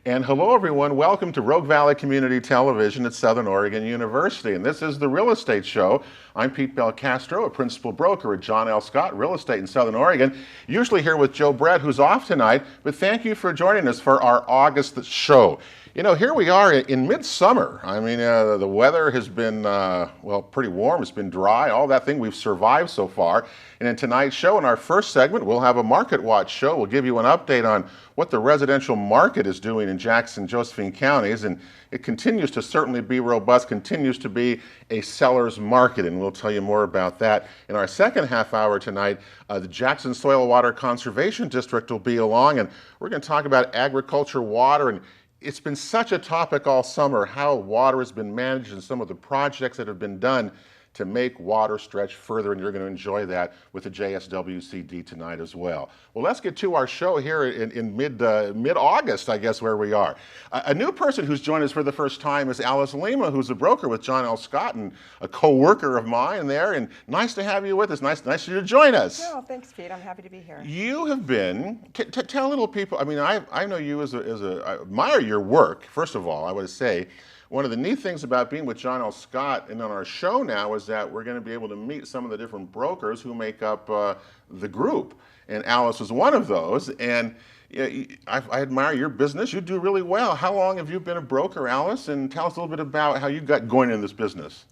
And hello everyone, welcome to Rogue Valley Community Television at Southern Oregon University. And this is the Real Estate Show. I'm Pete Belcastro, a principal broker at John L. Scott Real Estate in Southern Oregon. Usually here with Joe Brett, who's off tonight, but thank you for joining us for our August show. You know, here we are in midsummer. I mean, the weather has been, well, pretty warm. It's been dry, all that thing. We've survived so far. And in tonight's show, in our first segment, we'll have a Market Watch show. We'll give you an update on what the residential market is doing in Jackson, Josephine counties. And it continues to certainly be robust, continues to be a seller's market. And we'll tell you more about that. In our second half hour tonight, the Jackson Soil Water Conservation District will be along. And we're going to talk about agriculture, water, and it's been such a topic all summer, how water has been managed and some of the projects that have been done to make water stretch further, and you're going to enjoy that with the JSWCD tonight as well. Well, let's get to our show here in mid-August, I guess, where we are. A new person who's joined us for the first time is Alice Lima, who's a broker with John L. Scott and a co-worker of mine there, and nice to have you with us. Nice of you to join us. Oh, thanks, Pete. I'm happy to be here. You have been, tell little people, I mean, I know you I admire your work, first of all, I would say. One of the neat things about being with John L. Scott and on our show now is that we're going to be able to meet some of the different brokers who make up the group. And Alice is one of those. And I admire your business. You do really well. How long have you been a broker, Alice? And tell us a little bit about how you got going in this business.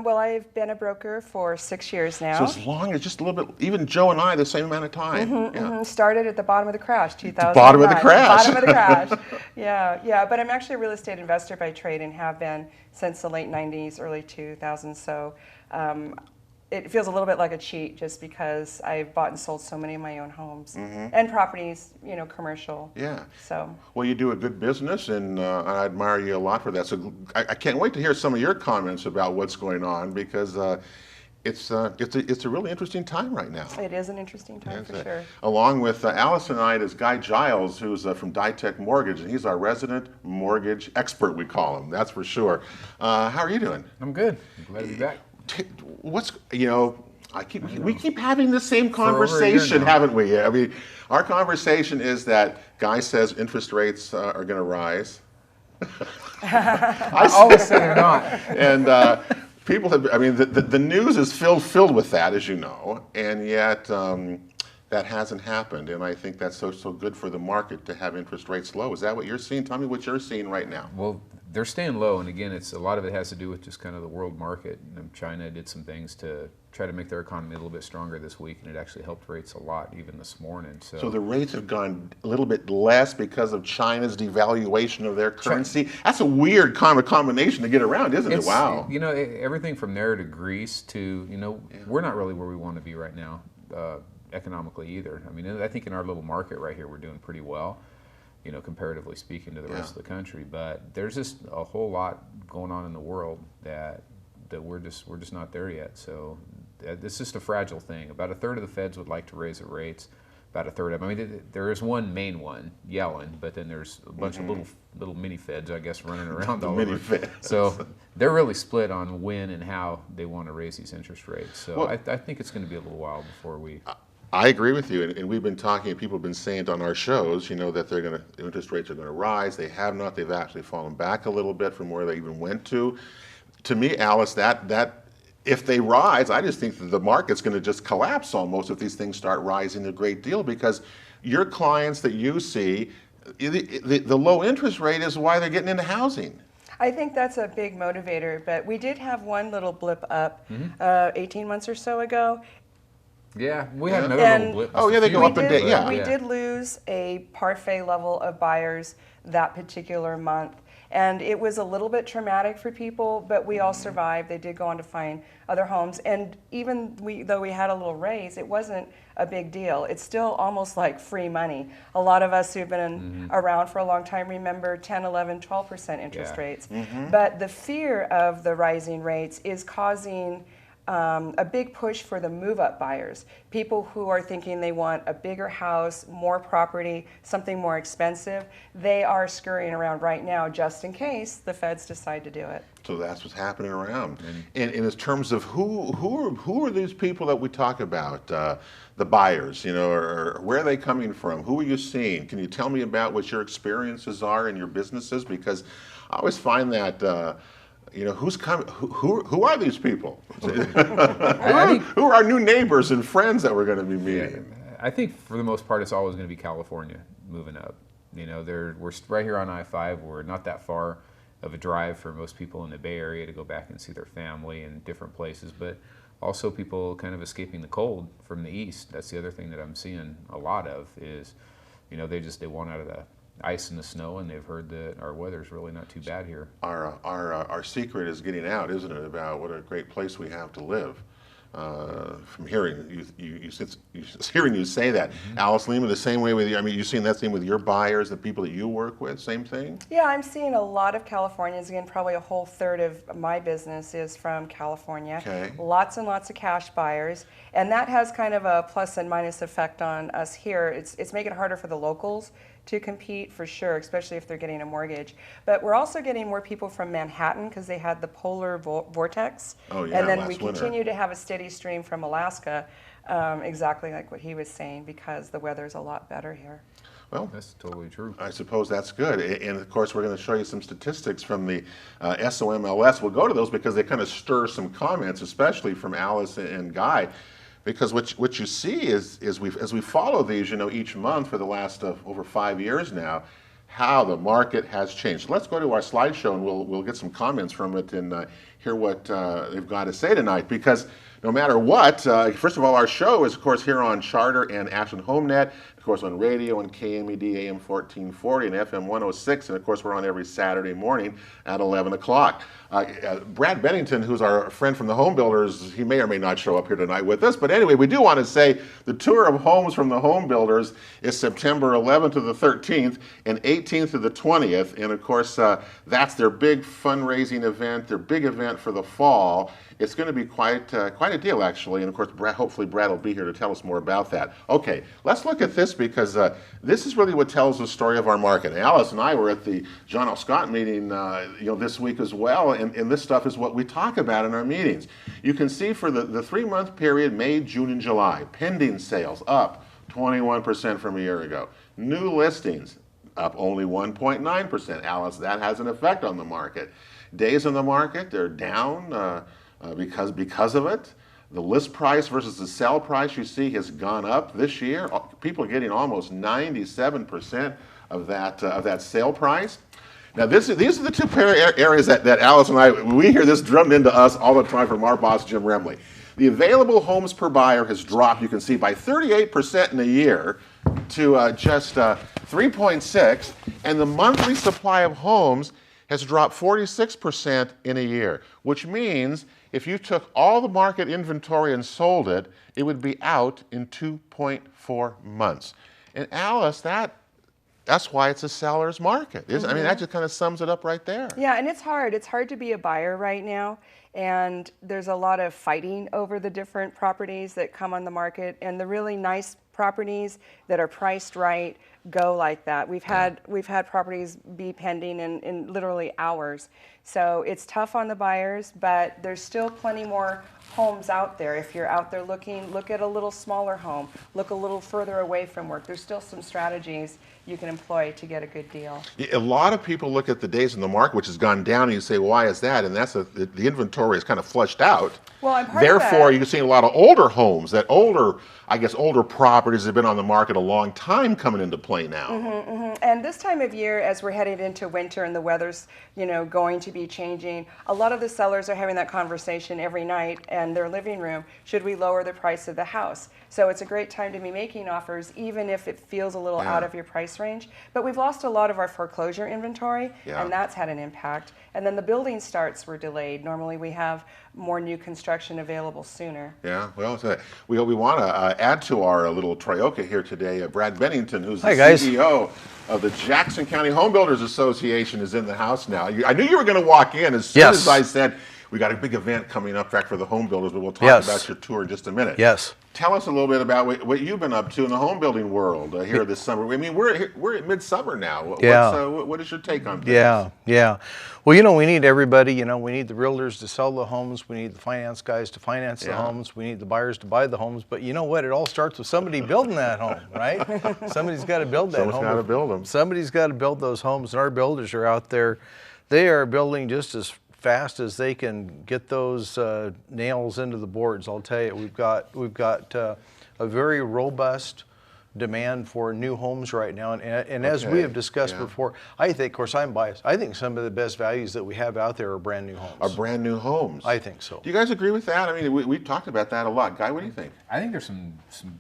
Well, I've been a broker for 6 years now. So as long as just a little bit, even Joe and I, the same amount of time. Started at the bottom of the crash, 2009. Bottom of the crash. Bottom of the crash. Yeah. But I'm actually a real estate investor by trade and have been since the late 90s, early 2000s. So it feels a little bit like a cheat just because I've bought and sold so many of my own homes and properties, commercial. Yeah. So. Well, you do a good business, and I admire you a lot for that. So I can't wait to hear some of your comments about what's going on because it's a really interesting time right now. It is an interesting time for sure. Along with Alice tonight is Guy Giles, who's from Ditech Mortgage, and he's our resident mortgage expert, we call him. That's for sure. How are you doing? I'm good. I'm glad to be back. We keep having the same conversation, haven't we? I mean, our conversation is that Guy says interest rates are going to rise. I always say they're not. And people have, I mean, the news is filled with that, as you know, and yet that hasn't happened. And I think that's so good for the market to have interest rates low. Is that what you're seeing? Tell me what you're seeing right now. Well, they're staying low, and again, a lot of it has to do with just kind of the world market. China did some things to try to make their economy a little bit stronger this week, and it actually helped rates a lot even this morning. So the rates have gone a little bit less because of China's devaluation of their currency. That's a weird kind of combination to get around, isn't it? Wow. Everything from there to Greece to, we're not really where we want to be right now economically either. I mean, I think in our little market right here, we're doing pretty well. Comparatively speaking to the rest of the country, but there's just a whole lot going on in the world that we're just not there yet. So it's just a fragile thing. About a third of the Feds would like to raise the rates. About a third of them. I mean, there is one main one, Yellen, but then there's a bunch of little mini Feds, I guess, running around all over. Feds. So they're really split on when and how they want to raise these interest rates. So I think it's going to be a little while before we. I agree with you, and we've been talking, people have been saying it on our shows, that the interest rates are going to rise. They have not. They've actually fallen back a little bit from where they even went to. To me, Alice, that if they rise, I just think that the market's going to just collapse almost if these things start rising a great deal because your clients that you see, the low interest rate is why they're getting into housing. I think that's a big motivator, but we did have one little blip up 18 months or so ago. Yeah, we had another little blip. Oh, yeah, they go up and down. Yeah. We did lose a parfait level of buyers that particular month. And it was a little bit traumatic for people, but we all survived. They did go on to find other homes. And even though we had a little raise, it wasn't a big deal. It's still almost like free money. A lot of us who've been around for a long time remember 10, 11, 12% interest rates. But the fear of the rising rates is causing a big push for the move-up buyers, people who are thinking they want a bigger house, more property, something more expensive. They are scurrying around right now just in case the feds decide to do it. So that's what's happening around. And in terms of who are these people that we talk about, the buyers, or where are they coming from? Who are you seeing? Can you tell me about what your experiences are in your businesses? Because I always find that who's coming? Who are these people? Who are our new neighbors and friends that we're going to be meeting? I think for the most part, it's always going to be California moving up. We're right here on I-5. We're not that far of a drive for most people in the Bay Area to go back and see their family in different places, but also people kind of escaping the cold from the east. That's the other thing that I'm seeing a lot of is, they want out of the ice and the snow, and they've heard that our weather's really not too bad here. Our secret is getting out, isn't it, about what a great place we have to live. From hearing you say that, Alice Lima, the same way with you. I mean, you've seen that same with your buyers, the people that you work with, same thing. Yeah, I'm seeing a lot of Californians. Again, probably a whole third of my business is from California. Okay. Lots and lots of cash buyers, and that has kind of a plus and minus effect on us here. It's making it harder for the locals to compete for sure, especially if they're getting a mortgage. But we're also getting more people from Manhattan because they had the polar vortex. Oh, yeah, and then last we winter. continue to have a steady stream from Alaska, exactly like what he was saying, because the weather's a lot better here. Well, That's totally true. I suppose that's good. And of course, we're going to show you some statistics from the SOMLS. We'll go to those because they kind of stir some comments, especially from Alice and Guy. Because what you see is as we follow these, each month for the last over 5 years now, how the market has changed. Let's go to our slideshow and we'll get some comments from it and hear what they've got to say tonight. Because no matter what, first of all, our show is, of course, here on Charter and Ashland HomeNet, of course, on radio and KMED AM 1440 and FM 106, and of course, we're on every Saturday morning at 11 o'clock. Brad Bennington, who's our friend from the Home Builders, he may or may not show up here tonight with us, but anyway, we do want to say the tour of homes from the Home Builders is September 11th to the 13th and 18th to the 20th, and of course, that's their big fundraising event, their big event for the fall. It's going to be quite a deal, actually, and of course, hopefully Brad will be here to tell us more about that. Okay, let's look at this because this is really what tells the story of our market. Alice and I were at the John L. Scott meeting, this week as well, and this stuff is what we talk about in our meetings. You can see for the 3-month period, May, June, and July, pending sales up 21% from a year ago. New listings up only 1.9%. Alice, that has an effect on the market. Days on the market, they're down. Because of it. The list price versus the sell price, you see, has gone up this year. People are getting almost 97% of that sale price. Now, these are the two areas that Alice and I, we hear this drummed into us all the time from our boss, Jim Remley. The available homes per buyer has dropped, you can see, by 38% in a year to just 3.6, and the monthly supply of homes has dropped 46% in a year, which means if you took all the market inventory and sold it, it would be out in 2.4 months. And Alice, that's why it's a seller's market. I mean, that just kind of sums it up right there. Yeah, and it's hard. It's hard to be a buyer right now, and there's a lot of fighting over the different properties that come on the market, and the really nice properties that are priced right go like that. We've had properties be pending in literally hours. So it's tough on the buyers, but there's still plenty more homes out there. If you're out there looking, look at a little smaller home, look a little further away from work. There's still some strategies you can employ to get a good deal. A lot of people look at the days in the market, which has gone down, and you say, why is that? And that's the inventory is kind of flushed out. Well, and part Therefore, of that, you're seeing a lot of older homes, older properties have been on the market a long time coming into play now. And this time of year, as we're headed into winter and the weather's, going to be changing, a lot of the sellers are having that conversation every night in their living room. Should we lower the price of the house? So it's a great time to be making offers, even if it feels a little out of your price range. But we've lost a lot of our foreclosure inventory, and that's had an impact. And then the building starts were delayed. Normally we have more new construction available sooner. Yeah, well, we want to add to our little troika here today. Brad Bennington, who's the Hi, guys. CEO of the Jackson County Home Builders Association, is in the house now. I knew you were going to walk in as soon Yes. as I said, We got a big event coming up back for the home builders, but we'll talk Yes. about your tour in just a minute. Yes. Tell us a little bit about what you've been up to in the home building world here this summer. I mean, we're at midsummer now. Yeah. What is your take on things? Yeah, yeah. Well, you know, we need everybody. You know, we need the realtors to sell the homes. We need the finance guys to finance the Yeah. homes. We need the buyers to buy the homes. But you know what? It all starts with somebody building that home, right? Somebody's got to build that home. Someone's got to build them. Somebody's got to build those homes, and our builders are out there. They are building just as fast as they can get those nails into the boards. I'll tell you, we've got a very robust demand for new homes right now, and as we Okay, have discussed yeah. before, I think, of course, I'm biased. I think some of the best values that we have out there are brand new homes. Are brand new homes. I think so. Do you guys agree with that? I mean, we've talked about that a lot. Guy, what do you think? I think there's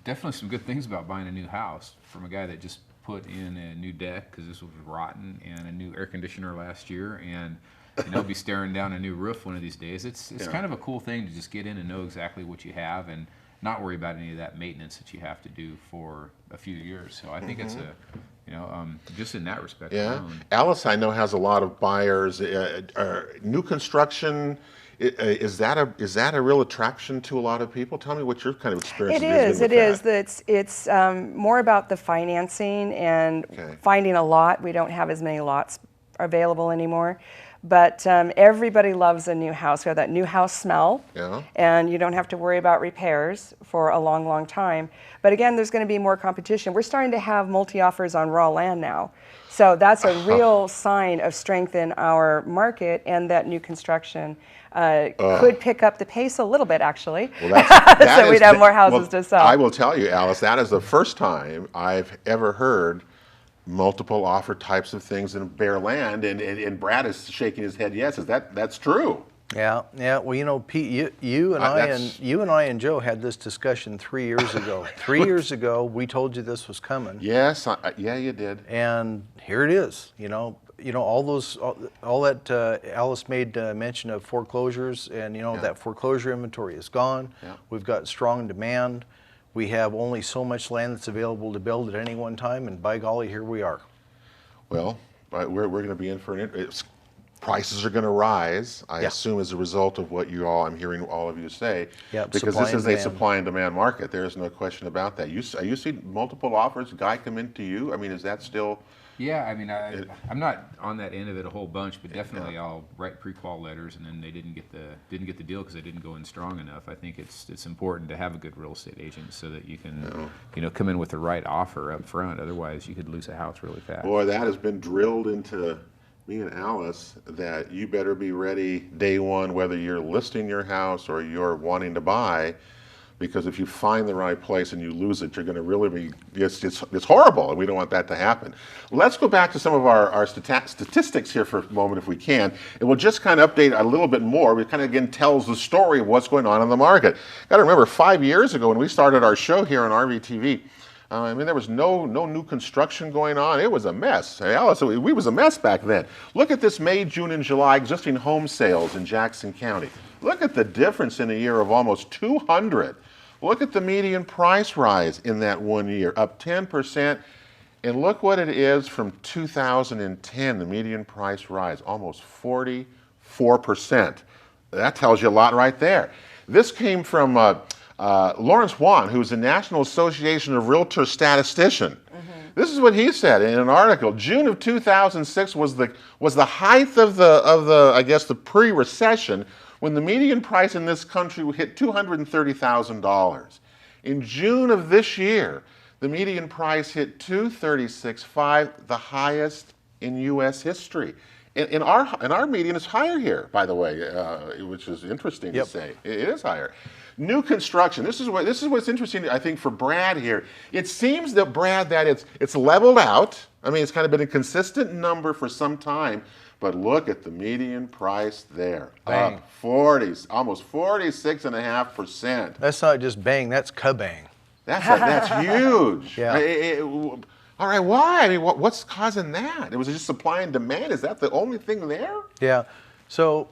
definitely some good things about buying a new house from a guy that just put in a new deck because this was rotten, and a new air conditioner last year, and be staring down a new roof one of these days. It's Yeah. kind of a cool thing to just get in and know exactly what you have and not worry about any of that maintenance that you have to do for a few years. So I think it's just in that respect Yeah. alone. Alice, I know, has a lot of buyers. New construction, is that a real attraction to a lot of people? Tell me what your kind of experience It has is. been It with is. that. It's more about the financing and Okay. finding a lot. We don't have as many lots available anymore, but everybody loves a new house. We have that new house smell, Yeah. and you don't have to worry about repairs for a long, long time. But again, there's going to be more competition. We're starting to have multi-offers on raw land now. So that's a real sign of strength in our market, and that new construction could pick up the pace a little bit, actually. Well, that So is we'd have the- more houses well, to sell. I will tell you, Alice, that is the first time I've ever heard multiple offer types of things in bare land, and Brad is shaking his head. Yes, that's true. Yeah, yeah. Well, you know, Pete, you and I and Joe had this discussion 3 years ago. 3 years ago, we told you this was coming. Yes, yeah, you did. And here it is. You know, all that Alice made mention of foreclosures, and that foreclosure inventory is gone. Yeah. We've got strong demand. We have only so much land that's available to build at any one time, and by golly, here we are. Well, we're going to be in for prices are going to rise, I assume, as a result of what I'm hearing all of you say. Yep, because supply this and is a demand. supply and demand market. There is no question about that. You see multiple offers, guy come into you. I mean, is that still? Yeah, I mean, I'm not on that end of it a whole bunch, but definitely I'll write pre-qual letters, and then they didn't get the deal because they didn't go in strong enough. I think it's important to have a good real estate agent so that you can come in with the right offer up front. Otherwise, you could lose a house really fast. Boy, that has been drilled into me and Alice, that you better be ready day one, whether you're listing your house or you're wanting to buy. Because if you find the right place and you lose it, you're going to really be, it's horrible, and we don't want that to happen. Let's go back to some of our statistics here for a moment if we can, and we'll just kind of update a little bit more. It kind of, again, tells the story of what's going on in the market. Got to remember, 5 years ago when we started our show here on RVTV, I mean, there was no new construction going on. It was a mess. Hey, Alice, we was a mess back then. Look at this May, June, and July existing home sales in Jackson County. Look at the difference in a year of almost 200. Look at the median price rise in that 1 year, up 10%. And look what it is from 2010, the median price rise, almost 44%. That tells you a lot right there. This came from Lawrence Wan, who's the National Association of Realtors statistician. This is what he said in an article. June of 2006 was the height of the I guess the pre-recession, when the median price in this country hit $230,000. In June of this year, the median price hit $236,500, the highest in U.S. history. And our median is higher here, by the way, which is interesting to say. It is higher. New construction. This is what's interesting, I think, for Brad here. It seems that, Brad, that it's leveled out. I mean, it's kind of been a consistent number for some time. But look at the median price there. Bang. Up almost 46.5%. That's not just bang, that's kabang. That's huge. Yeah. All right, why? I mean, what's causing that? Was it just supply and demand? Is that the only thing there? Yeah. So,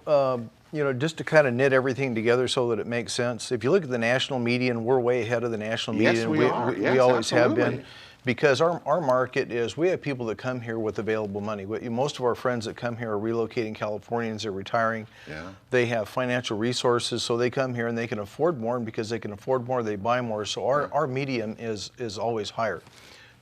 just to kind of knit everything together so that it makes sense, if you look at the national median, we're way ahead of the national median. Yes, we are. Yes, we always have absolutely. been. Because our market is, we have people that come here with available money. Most of our friends that come here are relocating Californians, they're retiring. Yeah. They have financial resources, so they come here and they can afford more, and because they can afford more, they buy more. So our median is always higher.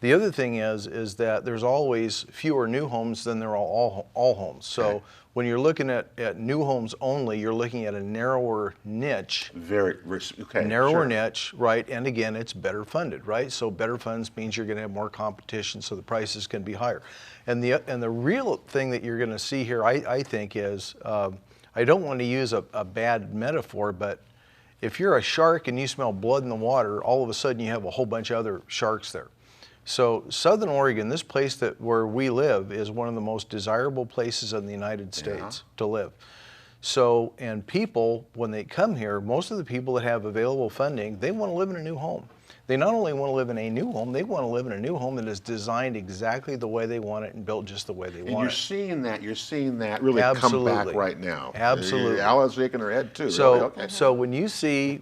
The other thing is that there's always fewer new homes than there are all homes. So Okay. when you're looking at new homes only, you're looking at a narrower niche. Okay. Narrower sure. niche, right? And again, it's better funded, right? So better funds means you're going to have more competition, so the prices can be higher. And the real thing that you're going to see here, I think, is I don't want to use a bad metaphor, but if you're a shark and you smell blood in the water, all of a sudden you have a whole bunch of other sharks there. So Southern Oregon, this place where we live, is one of the most desirable places in the United States to live. So, and people, when they come here, most of the people that have available funding, they want to live in a new home. They not only want to live in a new home, they want to live in a new home that is designed exactly the way they want it and built just the way they And want you're it. seeing that really come Absolutely. back right now. Absolutely. Alice shaking her head too. So, really? Okay. so when you see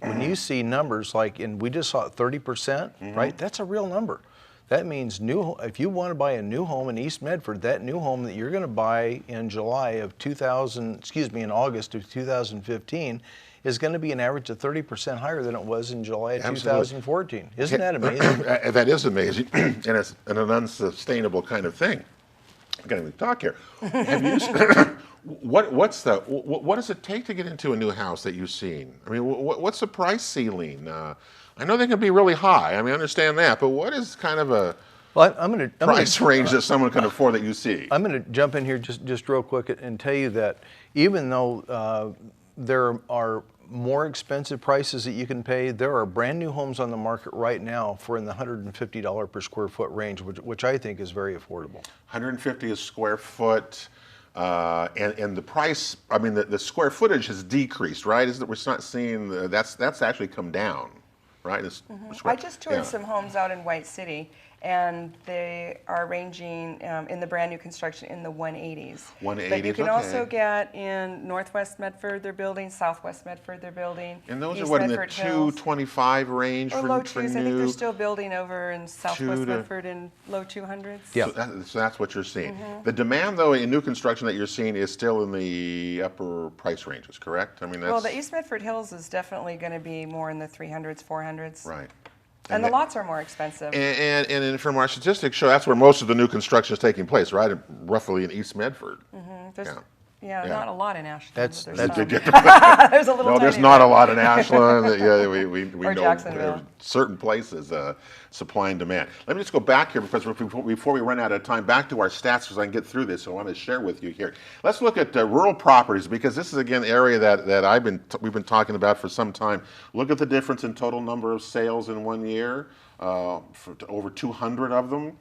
numbers like, and we just saw 30%, right? That's a real number. That means if you want to buy a new home in East Medford, that new home that you're going to buy in in August of 2015 is going to be an average of 30% higher than it was in July of Absolutely. 2014. Isn't that amazing? That is amazing, and it's an unsustainable kind of thing. I can't even talk here. Have you? What does it take to get into a new house that you've seen? I mean, what's the price ceiling? I know they can be really high. I mean, I understand that, but what is kind of a price range that someone can afford that you see? I'm going to jump in here just real quick and tell you that even though there are more expensive prices that you can pay, there are brand new homes on the market right now for in the $150 per square foot range, which I think is very affordable. 150 a square foot. And the price, I mean, the square footage has decreased, right? We're not seeing that's actually come down, right? I just toured some homes out in White City, and they are ranging in the brand new construction in the 180s. 180s, But you can okay. also get in Northwest Medford, they're building, Southwest Medford, they're building. And those East are what, in the Medford Hills. 225 range Or for low new? twos. I think they're still building over in Southwest to- Medford in low 200s. Yeah. So that's what you're seeing. The demand, though, in new construction that you're seeing is still in the upper price ranges, correct? I mean, that's Well, the East Medford Hills is definitely going to be more in the 300s, 400s. right. And the that- lots are more expensive. And from our statistics show, that's where most of the new construction is taking place, right? Roughly in East Medford. There's, Yeah. not a lot in Ashland. That's- but That's- there's some. There's a little No, there's tiny not bit. a lot in Ashland. Yeah, we Or know Jacksonville. there are certain places, supply and demand. Let me just go back here because before we run out of time, back to our stats because I can get through this. So I want to share with you here. Let's look at rural properties because this is again the area that we've been talking about for some time. Look at the difference in total number of sales in 1 year, for over 200 of them.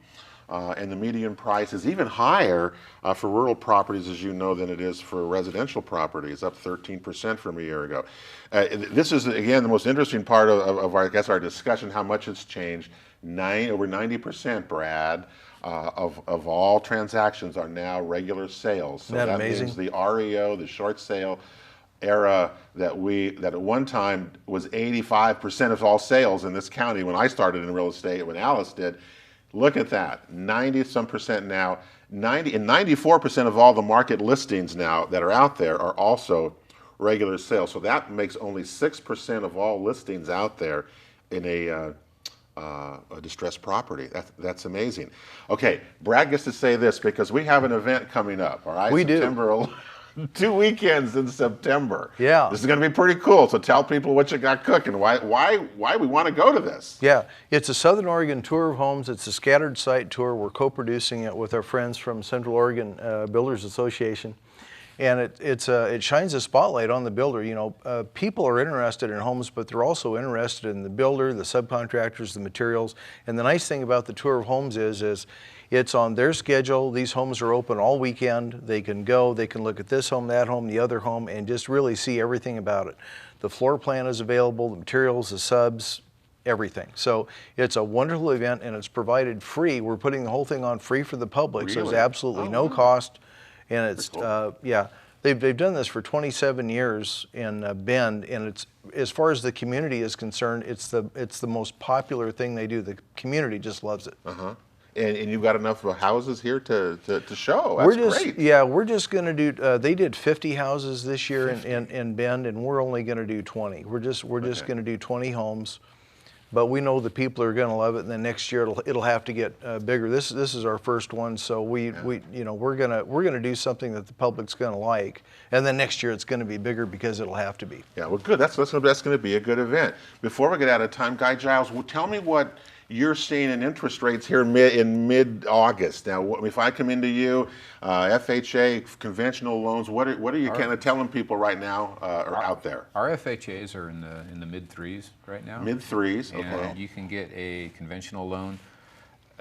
And the median price is even higher for rural properties, as you know, than it is for residential properties, up 13% from a year ago. This is, again, the most interesting part of our discussion, how much it's changed. Over 90%, Brad, of all transactions are now regular sales. So Isn't that that amazing? means the REO, the short sale era that at one time was 85% of all sales in this county when I started in real estate, when Alice did. Look at that, 90-some% now. 94% of all the market listings now that are out there are also regular sales. So that makes only 6% of all listings out there in a distressed property. That's amazing. Okay, Brad gets to say this because we have an event coming up. All right, We do. September 2 weekends in September. Yeah. This is going to be pretty cool. So tell people what you got cooking. Why we want to go to this? Yeah, it's a Southern Oregon tour of homes. It's a scattered site tour. We're co-producing it with our friends from Central Oregon Builders Association. And it shines a spotlight on the builder. You know, people are interested in homes, but they're also interested in the builder, the subcontractors, the materials. And the nice thing about the tour of homes is it's on their schedule. These homes are open all weekend. They can go, they can look at this home, that home, the other home, and just really see everything about it. The floor plan is available, the materials, the subs, everything. So it's a wonderful event, and it's provided free. We're putting the whole thing on free for the public, so Really? there's absolutely Oh, no wow. cost. And it's, Cool. they've done this for 27 years in Bend, and it's, as far as the community is concerned, it's the most popular thing they do. The community just loves it. Uh-huh. And you've got enough houses here to show. That's great. Yeah, we're just going to do. They did 50 houses this year in Bend, and we're only going to do 20. We're just going to do 20 homes, but we know the people are going to love it. And then next year it'll have to get bigger. This is our first one, so we're gonna do something that the public's going to like, and then next year it's going to be bigger because it'll have to be. Yeah, well, good. That's going to be a good event. Before we get out of time, Guy Giles, tell me what you're seeing in interest rates here in mid-August. Now, if I come into you, FHA, conventional loans, what are you kind of telling people right now out there? Our FHAs are in the mid threes right now. Mid threes, okay. And you can get a conventional loan.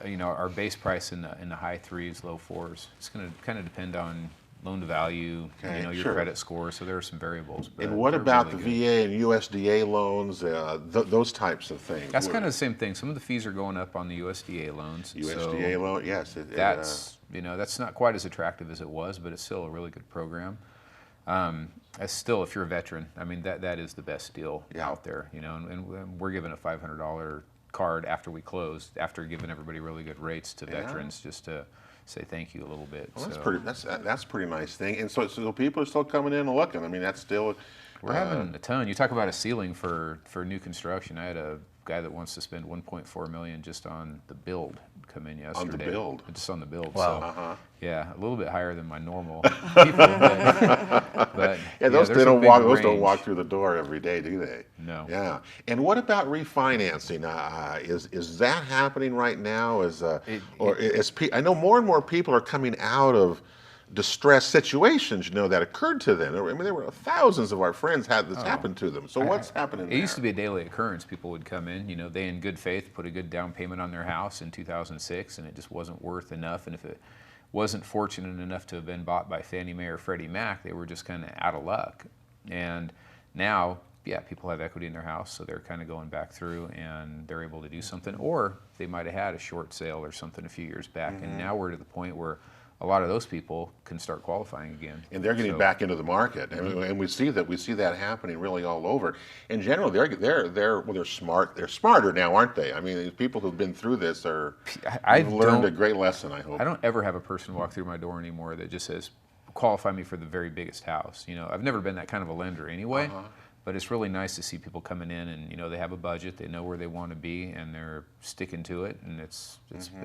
Our base price in the high threes, low fours. It's going to kind of depend on loan to value, okay, your sure. credit score. So there are some variables. But and what about really the VA and USDA loans, those types of things? That's kind of the same thing. Some of the fees are going up on the USDA loans. USDA loan, yes. That's not quite as attractive as it was, but it's still a really good program. Still, if you're a veteran, I mean that is the best deal out there. And we're giving a $500 card after we close, after giving everybody really good rates to veterans, just to say thank you a little bit. Well, that's pretty nice thing. And so people are still coming in and looking. I mean, that's still. We're having a ton. You talk about a ceiling for new construction. I had a guy that wants to spend $1.4 million just on the build come in yesterday. On the build. Just on the build. Wow. So, yeah, a little bit higher than my normal people. But those don't walk through the door every day, do they? No. Yeah. And what about refinancing? Is that happening right now? I know more and more people are coming out of distressed situations, that occurred to them. I mean, there were thousands of our friends had this happen to them. So what's happening there? It used to be a daily occurrence. People would come in, they in good faith put a good down payment on their house in 2006, and it just wasn't worth enough. And if it wasn't fortunate enough to have been bought by Fannie Mae or Freddie Mac, they were just kind of out of luck. And now, people have equity in their house, so they're kind of going back through and they're able to do something. Or they might have had a short sale or something a few years back, and now we're to the point where a lot of those people can start qualifying again, and they're getting back into the market, and we see that happening really all over. In general, they're smart. They're smarter now, aren't they? I mean, these people who've been through this have learned a great lesson. I hope. I don't ever have a person walk through my door anymore that just says, "Qualify me for the very biggest house." I've never been that kind of a lender anyway. But it's really nice to see people coming in and they have a budget, they know where they want to be, and they're sticking to it, and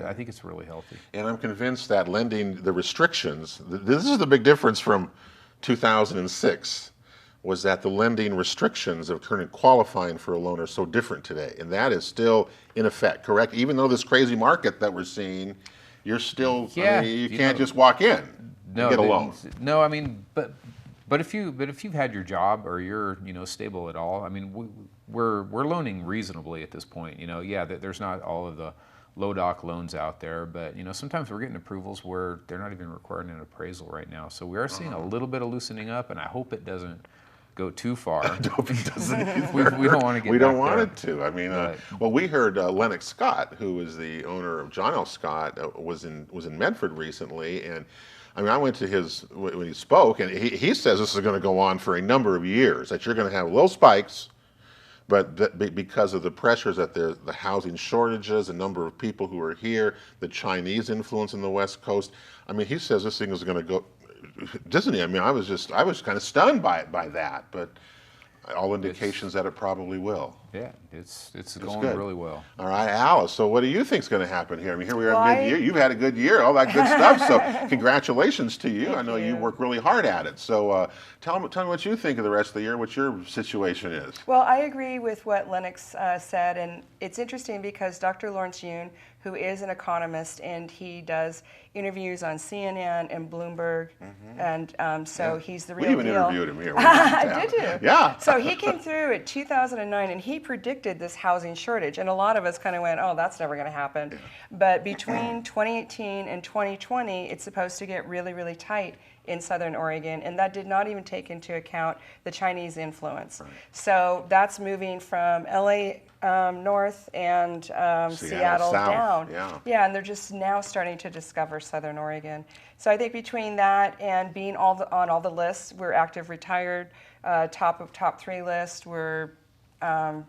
I think it's really healthy. And I'm convinced that lending, the restrictions, this is the big difference from 2006, was that the lending restrictions of current qualifying for a loan are so different today, and that is still in effect, correct? Even though this crazy market that we're seeing, you're still, you can't just walk in and get a loan. No, I mean, But if you've had your job or you're stable at all, I mean we're loaning reasonably at this point. There's not all of the low doc loans out there, but sometimes we're getting approvals where they're not even requiring an appraisal right now. So we are seeing a little bit of loosening up, and I hope it doesn't go too far. I hope it doesn't. we don't want to get. We don't want it to. I mean, well, we heard Lennox Scott, who is the owner of John L. Scott, was in Medford recently, and I mean, I went to when he spoke, and he says this is going to go on for a number of years, that you're going to have low spikes, but because of the pressures that the housing shortages, the number of people who are here, the Chinese influence in the West Coast, I mean, he says this thing is going to go, doesn't he? I mean, I was kind of stunned by that, but all indications that it probably will. Yeah, it's going good. Really well. All right, Alice, so what do you think is going to happen here? I mean, here we are mid-year. You've had a good year, all that good stuff, so congratulations to you. I know you work really hard at it. So tell me what you think of the rest of the year, what your situation is. Well, I agree with what Lennox said, and it's interesting because Dr. Lawrence Yun, who is an economist, and he does interviews on CNN and Bloomberg, and so he's the real deal. We even interviewed him here. Did you? Yeah. So he came through at 2009, and he he predicted this housing shortage, and a lot of us kind of went, oh, that's never going to happen. But between 2018 and 2020, it's supposed to get really, really tight in Southern Oregon, and that did not even take into account the Chinese influence. Right. So that's moving from LA north and Seattle south. down. Yeah. Yeah, and they're just now starting to discover Southern Oregon. So I think between that and being on all the lists, we're active retired, top 3 list. We're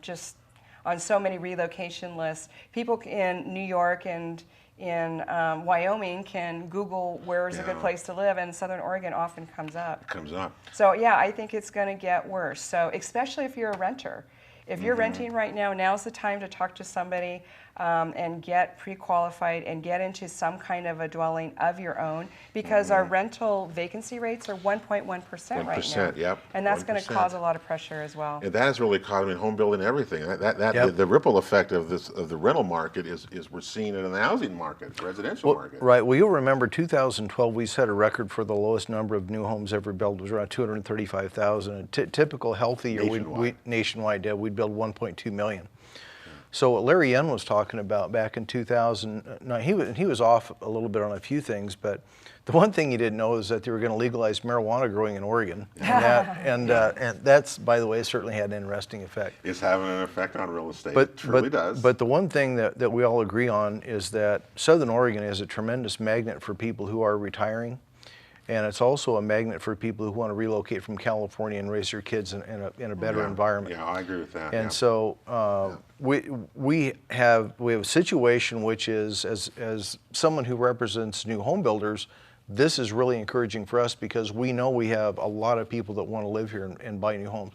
just on so many relocation lists. People in New York and in Wyoming can Google where is a good place to live, and Southern Oregon often comes up. Comes up. So yeah, I think it's going to get worse. So especially if you're a renter. If you're renting right now, now's the time to talk to somebody and get pre-qualified and get into some kind of a dwelling of your own, because our rental vacancy rates are 1.1% right now. 1%, yep. And that's going 1%. to cause a lot of pressure as well. And that has really caught them in home building and everything. Yep. The ripple effect of the rental market is we're seeing it in the housing market, residential market. Right. Well, you'll remember 2012, we set a record for the lowest number of new homes ever built. It was around 235,000. A typical healthy year, nationwide, we'd build 1.2 million. So what Larry Yen was talking about back in 2009, he was off a little bit on a few things, but the one thing he didn't know is that they were going to legalize marijuana growing in Oregon, and that's, by the way, certainly had an interesting effect. It's having an effect on real estate. It truly does. But the one thing that we all agree on is that Southern Oregon is a tremendous magnet for people who are retiring. And it's also a magnet for people who want to relocate from California and raise their kids in a better environment. Yeah, I agree with that. And so we have a situation which is, as someone who represents new home builders, this is really encouraging for us, because we know we have a lot of people that want to live here and buy new homes,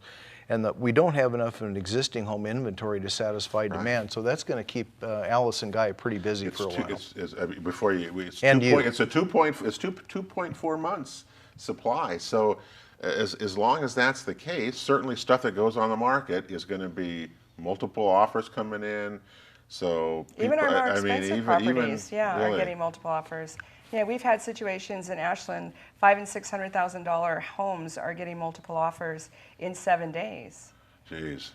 and that we don't have enough of an existing home inventory to satisfy demand. So that's going to keep Alice and Guy pretty busy for a while. It's 2.4 months supply. So as long as that's the case, certainly stuff that goes on the market is going to be multiple offers coming in. So Even our more expensive properties, are really getting multiple offers. Yeah, we've had situations in Ashland, $500,000 and $600,000 homes are getting multiple offers in 7 days. Jeez.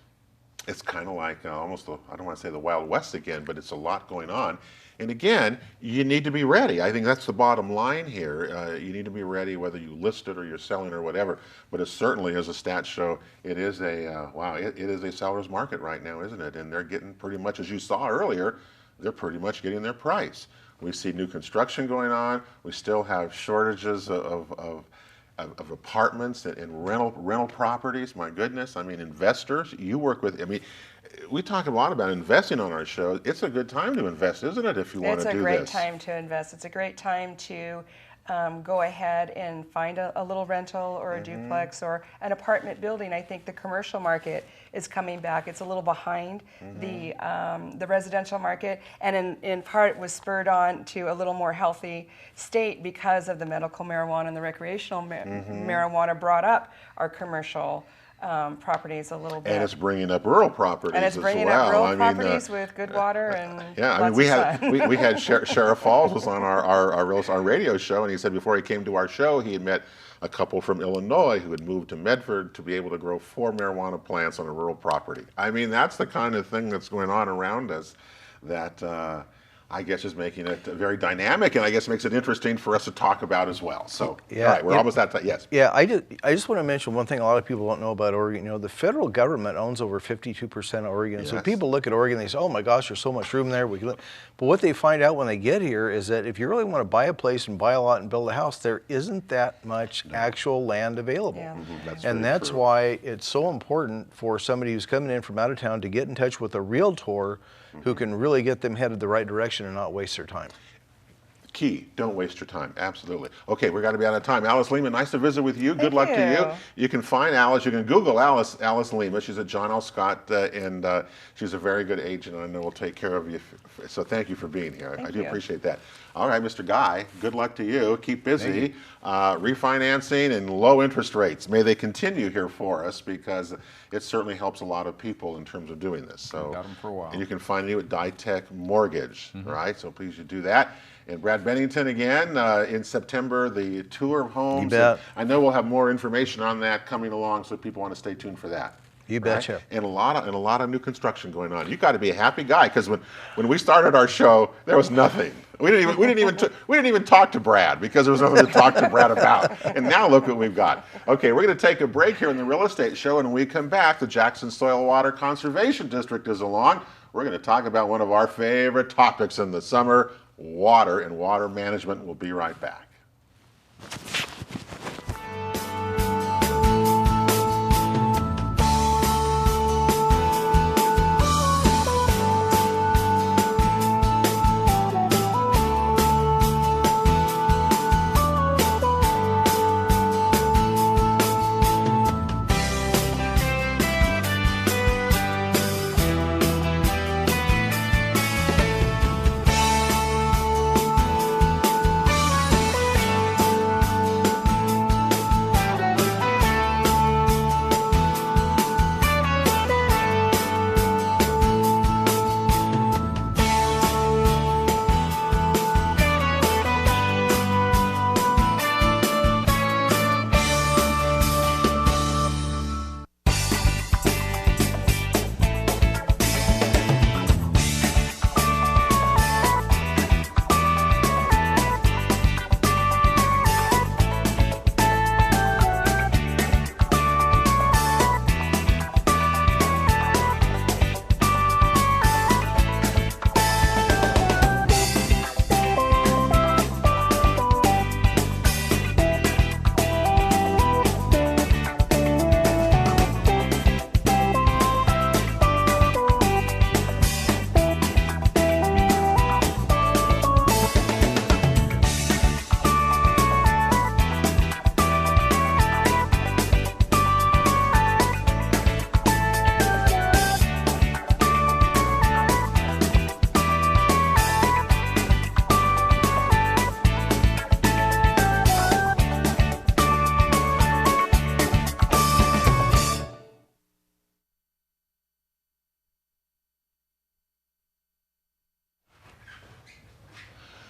It's kind of like almost, I don't want to say the Wild West again, but it's a lot going on. And again, you need to be ready. I think that's the bottom line here. You need to be ready whether you list it or you're selling or whatever. But it certainly, as the stats show, it is a, it is a seller's market right now, isn't it? And they're getting pretty much, as you saw earlier, they're pretty much getting their price. We see new construction going on. We still have shortages of apartments and rental properties. My goodness, I mean, investors. You work with. I mean, we talk a lot about investing on our show. It's a good time to invest, isn't it? If you want to do this. It's a great time to invest. It's a great time to go ahead and find a little rental or a duplex or an apartment building. I think the commercial market is coming back. It's a little behind the residential market, and in part was spurred on to a little more healthy state because of the medical marijuana and the recreational marijuana brought up our commercial properties a little bit. And it's bringing up rural properties and it's bringing up rural properties with good water and we had Sheriff Falls was on our radio show, and he said before he came to our show he had met a couple from Illinois who had moved to Medford to be able to grow 4 marijuana plants on a rural property. I mean, that's the kind of thing that's going on around us that I guess is making it very dynamic, and I guess makes it interesting for us to talk about as well. So, all right, we're almost at that. Yes. Yeah, I just want to mention one thing a lot of people don't know about Oregon. You know, the federal government owns over 52% of Oregon. Yes. So people look at Oregon, they say, "Oh my gosh, there's so much room there. We can live." But what they find out when they get here is that if you really want to buy a place and buy a lot and build a house, there isn't that much actual land available. Yeah. That's why it's so important for somebody who's coming in from out of town to get in touch with a realtor who can really get them headed the right direction and not waste their time. Key, don't waste your time. Absolutely. Okay, we're going to be out of time. Alice Lima, nice to visit with you. Good luck to you. You can find Alice. You can Google Alice Lima. She's at John L. Scott, and she's a very good agent, and I know we'll take care of you. So thank you for being here. I do appreciate that. All right, Mr. Guy, good luck to you. Keep busy. Refinancing and low interest rates. May they continue here for us, because it certainly helps a lot of people in terms of doing this. So, got them for a while. And you can find you at Ditech Mortgage, right? So please you do that. And Brad Bennington again in September, the tour of homes. You bet. I know we'll have more information on that coming along, so people want to stay tuned for that. You betcha. And a lot of new construction going on. You got to be a happy guy, because when we started our show, there was nothing. We didn't even talk to Brad, because there was nothing to talk to Brad about. And now look what we've got. Okay, we're going to take a break here in the real estate show, and when we come back, the Jackson Soil Water Conservation District is along. We're going to talk about one of our favorite topics in the summer, water and water management. We'll be right back.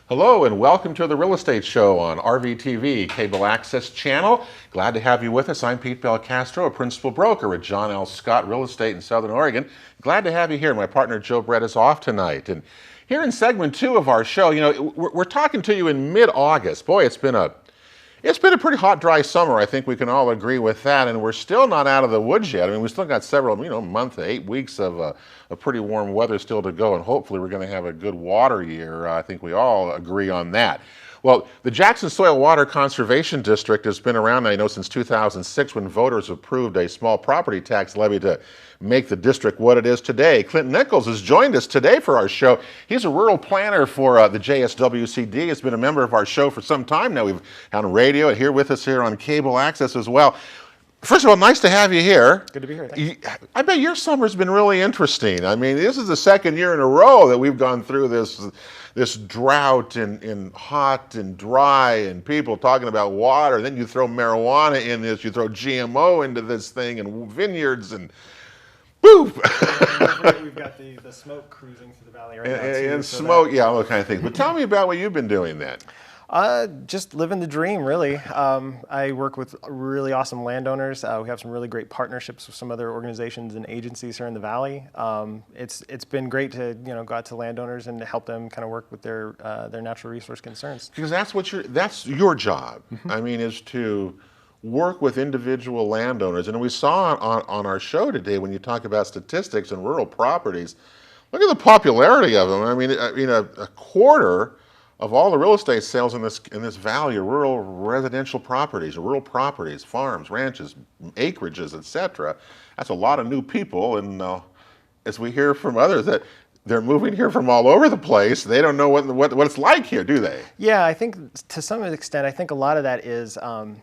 Hello and welcome to the Real Estate Show on RVTV Cable Access Channel. Glad to have you with us. I'm Pete Belcastro, a principal broker at John L. Scott Real Estate in Southern Oregon. Glad to have you here. My partner Joe Brett is off tonight. And here in segment 2 of our show, you know, we're talking to you in mid-August. Boy, it's been a pretty hot, dry summer. I think we can all agree with that, and we're still not out of the woods yet. I mean, we still got several, month to 8 weeks of a pretty warm weather still to go, and hopefully we're going to have a good water year. I think we all agree on that. Well, the Jackson Soil Water Conservation District has been around, I know, since 2006, when voters approved a small property tax levy to make the district what it is today. Clint Nichols has joined us today for our show. He's a rural planner for the JSWCD. He's been a member of our show for some time now. We've had on radio and here with us here on cable access as well. First of all, nice to have you here. Good to be here. Thanks. I bet your summer's been really interesting. I mean, this is the second year in a row that we've gone through this drought and hot and dry and people talking about water. Then you throw marijuana in this, you throw GMO into this thing and vineyards and boof. We've got the smoke cruising through the valley right now. And smoke, yeah, all those kind of things. But tell me about what you've been doing then. Just living the dream, really. I work with really awesome landowners. We have some really great partnerships with some other organizations and agencies here in the valley. It's been great to go out to landowners and help them kind of work with their natural resource concerns. Because that's your job. I mean, is to work with individual landowners. And we saw on our show today, when you talk about statistics and rural properties, look at the popularity of them. I mean, a quarter of all the real estate sales in this valley are rural residential properties, farms, ranches, acreages, etc. That's a lot of new people, and as we hear from others, that they're moving here from all over the place. They don't know what it's like here, do they? Yeah, I think to some extent, I think a lot of that is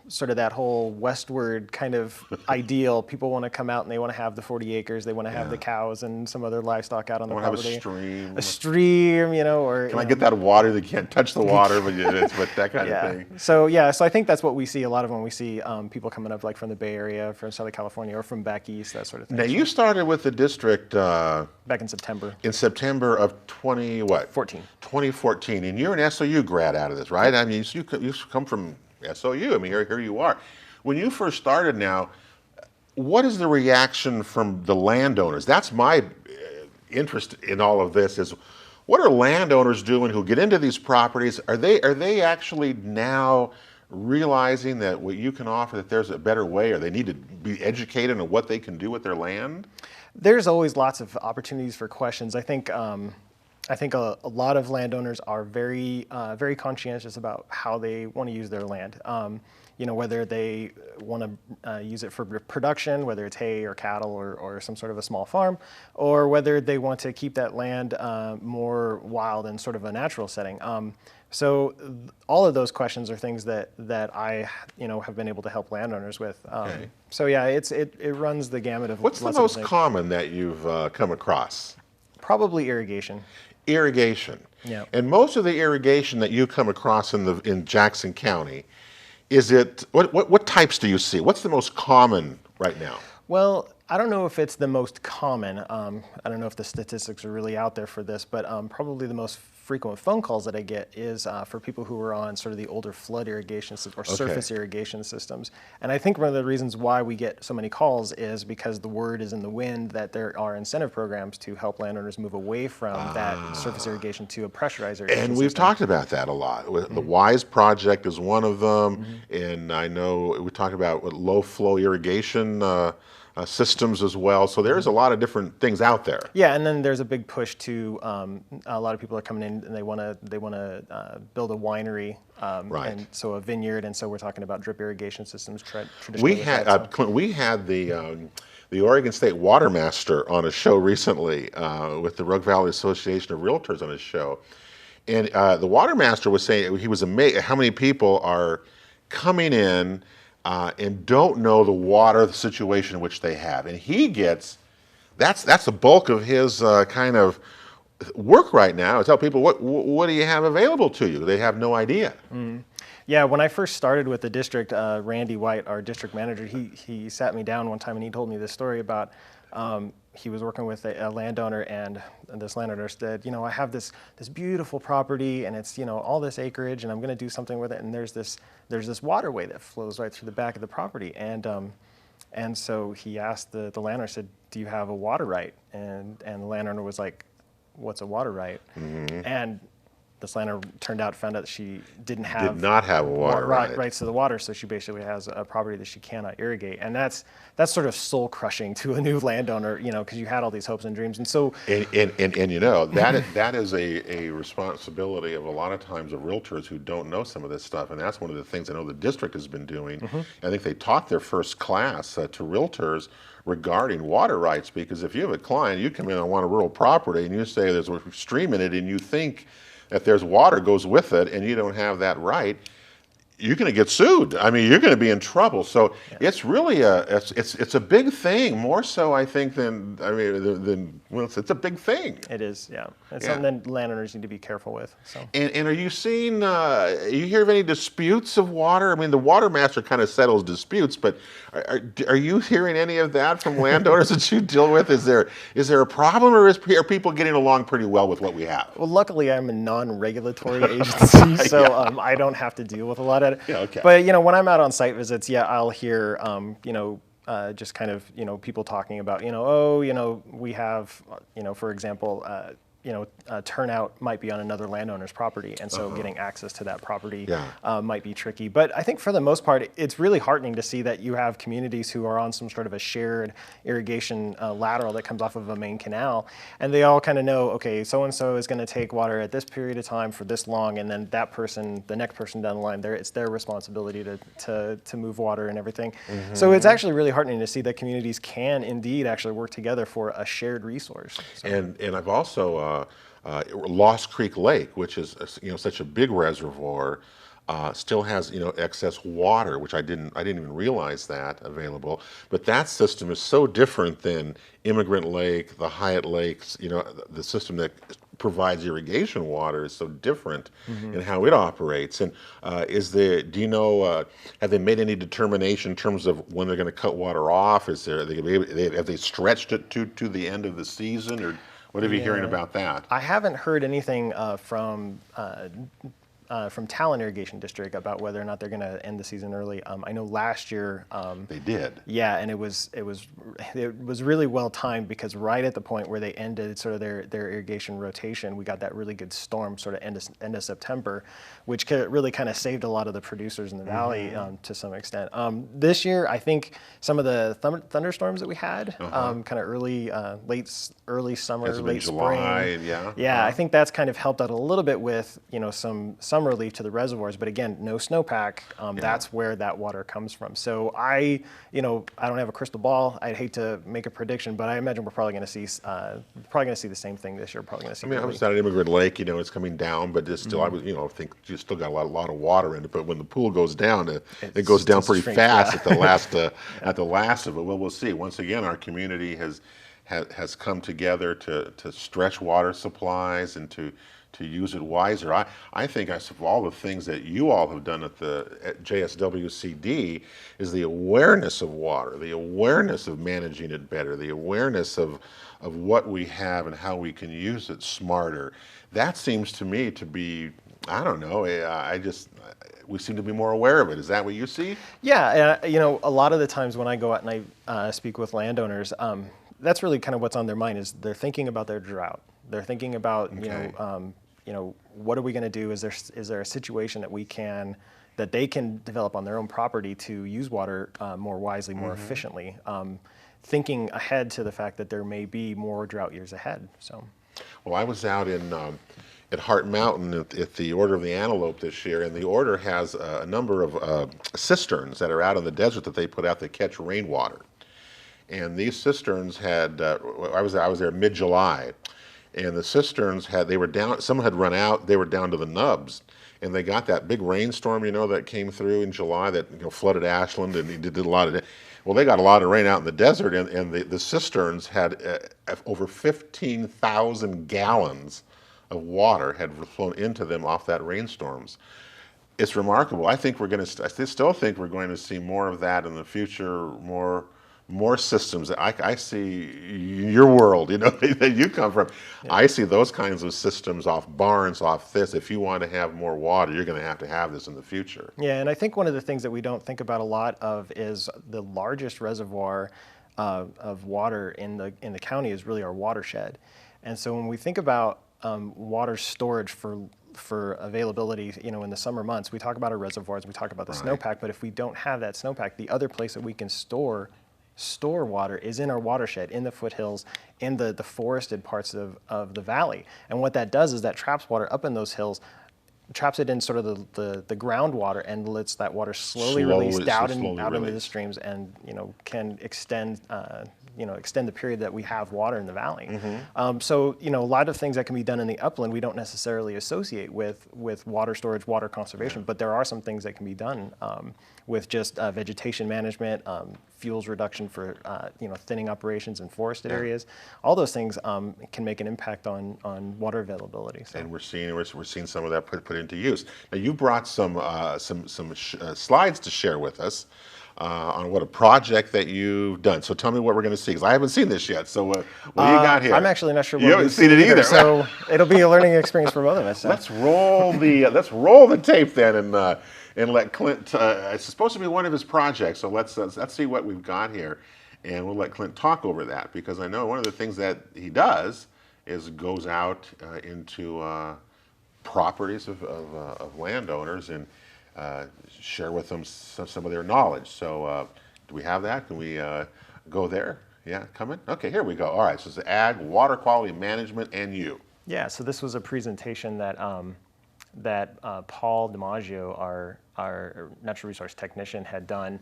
sort of that whole westward kind of ideal. People want to come out and they want to have the 40 acres. They want to have the cows and some other livestock out on the property. Have a stream, or can I get that water? They can't touch the water, but that kind of thing. So I think that's what we see a lot of when we see people coming up like from the Bay Area, from Southern California, or from back east, that sort of thing. Now you started with the district back in September. In September of 2014, and you're an SOU grad out of this, right? I mean, you come from SOU. I mean, here you are. When you first started, now, what is the reaction from the landowners? That's my interest in all of this is what are landowners doing who get into these properties? Are they actually now realizing that what you can offer, that there's a better way, or they need to be educated on what they can do with their land? There's always lots of opportunities for questions. I think a lot of landowners are very conscientious about how they want to use their land. Whether they want to use it for production, whether it's hay or cattle or some sort of a small farm, or whether they want to keep that land more wild in sort of a natural setting. So all of those questions are things that I have been able to help landowners with. Okay. So yeah, it runs the gamut of What's the lots of most things. common that you've come across? Probably irrigation. Irrigation. Yeah. And most of the irrigation that you come across in Jackson County, is it what types do you see? What's the most common right now? Well, I don't know if it's the most common. I don't know if the statistics are really out there for this, but probably the most frequent phone calls that I get is for people who are on sort of the older flood irrigation or surface irrigation systems. And I think one of the reasons why we get so many calls is because the word is in the wind that there are incentive programs to help landowners move away from that surface irrigation to a pressurized irrigation And we've system. talked about that a lot. The WISE project is one of them, and I know we talked about low flow irrigation systems as well. So there's a lot of different things out there. Yeah, and then there's a big push to a lot of people are coming in and they want to build a winery, Right. and so a vineyard, and so we're talking about drip irrigation systems. Traditionally, We with had that, so- Clint, we had the Oregon State Water Master on a show recently with the Rogue Valley Association of Realtors on his show, and the Water Master was saying he was amazed at how many people are coming in and don't know the water situation which they have, and he gets that's the bulk of his kind of work right now. Tell people what do you have available to you? They have no idea. Yeah, when I first started with the district, Randy White, our district manager, he sat me down one time and he told me this story about he was working with a landowner, and this landowner said, I have this beautiful property and it's all this acreage and I'm going to do something with it, and there's this waterway that flows right through the back of the property, and so he asked the landowner, said, do you have a water right? And the landowner was like, what's a water right? And this landowner found out that she did not have a water right. rights to the water, so she basically has a property that she cannot irrigate, and that's sort of soul crushing to a new landowner, because you had all these hopes and dreams, and so And that is a responsibility of a lot of times of realtors who don't know some of this stuff, and that's one of the things I know the district has been doing. I think they taught their first class to realtors regarding water rights, because if you have a client, you come in and want a rural property and you say there's a stream in it and you think that there's water goes with it and you don't have that right, you're going to get sued. I mean, you're going to be in trouble. So it's really it's a big thing, more so I think than it's a big thing. it is, yeah. It's something that landowners need to be careful with. So. And are you seeing? You hear of any disputes of water? I mean, the water master kind of settles disputes, but are you hearing any of that from landowners that you deal with? Is there a problem, or are people getting along pretty well with what we have? Well, luckily, I'm a non-regulatory agency, so I don't have to deal with a lot of it. Yeah, okay. But when I'm out on site visits, I'll hear just kind of people talking about we have for example turnout might be on another landowner's property, and so getting access to that property might be tricky. But I think for the most part, it's really heartening to see that you have communities who are on some sort of a shared irrigation lateral that comes off of a main canal, and they all kind of know, okay, so-and-so is going to take water at this period of time for this long, and then that person, the next person down the line, it's their responsibility to move water and everything. So it's actually really heartening to see that communities can indeed actually work together for a shared resource. So. And I've also Lost Creek Lake, which is such a big reservoir, still has excess water, which I didn't even realize that available. But that system is so different than Immigrant Lake, the Hyatt Lakes. The system that provides irrigation water is so different in how it operates. And have they made any determination in terms of when they're going to cut water off? Have they stretched it to the end of the season, or what have you hearing about that? I haven't heard anything from from Talon Irrigation District about whether or not they're going to end the season early. I know last year. They did. Yeah, and it was really well timed, because right at the point where they ended sort of their irrigation rotation, we got that really good storm sort of end of September, which really kind of saved a lot of the producers in the valley to some extent. This year, I think some of the thunderstorms that we had, kind of early summer, Has it been late July? spring. Yeah. Yeah, I think that's kind of helped out a little bit with some relief to the reservoirs, but again, no snowpack. That's where that water comes from. So I don't have a crystal ball. I'd hate to make a prediction, but I imagine we're probably going to see the same thing this year. Probably going to see. I mean, I was down at Immigrant Lake, it's coming down, but it's still, I was, think you still got a lot of water in it. But when the pool goes down, it goes down pretty fast at the last at the last of it. Well, we'll see. Once again, our community has come together to stretch water supplies and to use it wiser. I think of all the things that you all have done at JSWCD is the awareness of water, the awareness of managing it better, the awareness of what we have and how we can use it smarter. That seems to me to be, I don't know, we seem to be more aware of it. Is that what you see? Yeah, a lot of the times when I go out and I speak with landowners, that's really kind of what's on their mind. Is they're thinking about their drought. They're thinking about what are we going to do? Is there a situation that they can develop on their own property to use water more wisely, more efficiently, thinking ahead to the fact that there may be more drought years ahead. So, well, I was out at Hart Mountain at the Order of the Antelope this year, and the Order has a number of cisterns that are out in the desert that they put out to catch rainwater. And these cisterns had, I was there mid-July, and the cisterns they were down, some had run out, they were down to the nubs. And they got that big rainstorm, that came through in July that flooded Ashland, and did a lot of it. Well, they got a lot of rain out in the desert, and the cisterns had over 15,000 gallons of water had flown into them off that rainstorms. It's remarkable. I still think we're going to see more of that in the future, more systems. I see your world, that you come from. Yeah. I see those kinds of systems off barns, off this. If you want to have more water, you're going to have this in the future. Yeah, and I think one of the things that we don't think about a lot of is the largest reservoir of water in the county is really our watershed. And so when we think about water storage for availability, in the summer months, we talk about our reservoirs, we talk about the snowpack, but if we don't have that snowpack, the other place that we can store water is in our watershed, in the foothills, in the forested parts of the valley. And what that does is that traps water up in those hills, traps it in sort of the groundwater, and lets that water slowly release out into the streams, and can extend the period that we have water in the valley. So a lot of things that can be done in the upland we don't necessarily associate with water storage, water conservation, but there are some things that can be done with just vegetation management, fuels reduction for thinning operations in forested areas. All those things can make an impact on water availability. So. And we're seeing some of that put into use. Now you brought some slides to share with us on what a project that you've done. So tell me what we're going to see, because I haven't seen this yet. So what do you got here? I'm actually not sure. You haven't seen it either. So it'll be a learning experience for both of us. So. Let's roll the tape then, and let Clint. It's supposed to be one of his projects, so let's see what we've got here, and we'll let Clint talk over that, because I know one of the things that he does is goes out into properties of landowners and share with them some of their knowledge. So do we have that? Can we go there? Yeah, coming? Okay, here we go. All right, so it's ag, water quality management, and you. Yeah, so this was a presentation that Paul DiMaggio, our natural resource technician, had done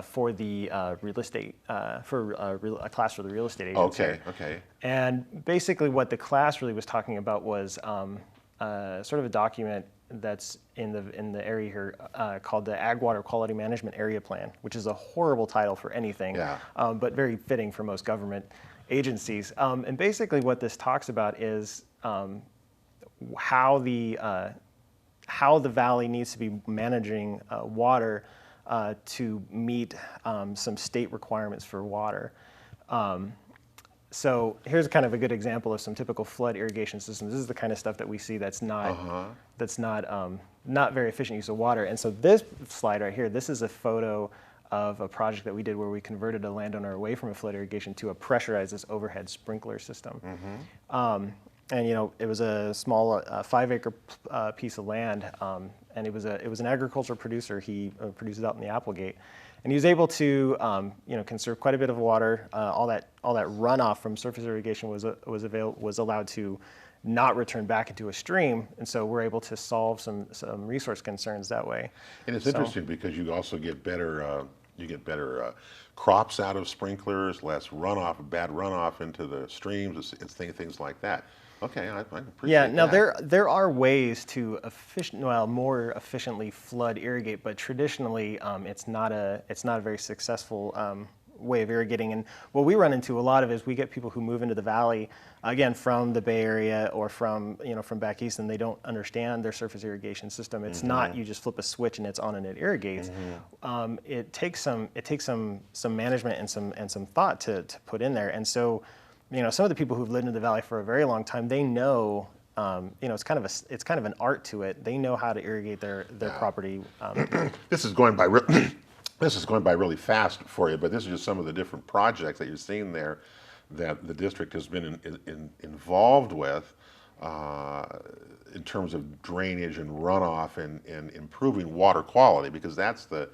for the real estate, for a class for the real estate agency. Okay. And basically what the class really was talking about was sort of a document that's in the area here called the Ag Water Quality Management Area Plan, which is a horrible title for anything, but very fitting for most government agencies. And basically what this talks about is how the valley needs to be managing water to meet some state requirements for water. So here's kind of a good example of some typical flood irrigation systems. This is the kind of stuff that we see that's not not very efficient use of water. And so this slide right here, this is a photo of a project that we did where we converted a landowner away from a flood irrigation to a pressurized this overhead sprinkler system. And it was a small 5-acre piece of land, and it was an agricultural producer. He produces out in the Applegate. And he was able to, conserve quite a bit of water. All that runoff from surface irrigation was allowed to not return back into a stream, and so we're able to solve some resource concerns that way. And it's interesting because you also get better crops out of sprinklers, less runoff, bad runoff into the streams, it's things like that. Okay, I appreciate Yeah, now that. there are ways to more efficiently flood irrigate, but traditionally it's not a very successful way of irrigating. And what we run into a lot of is we get people who move into the valley, again from the Bay Area or from back east, and they don't understand their surface irrigation system. It's not you just flip a switch and it's on and it irrigates. It takes some management and some thought to put in there. And so some of the people who've lived in the valley for a very long time, they know, it's kind of an art to it. They know how to irrigate their property. This is going by this is going by really fast for you, but this is just some of the different projects that you're seeing there that the district has been involved with in terms of drainage and runoff and improving water quality, because that's the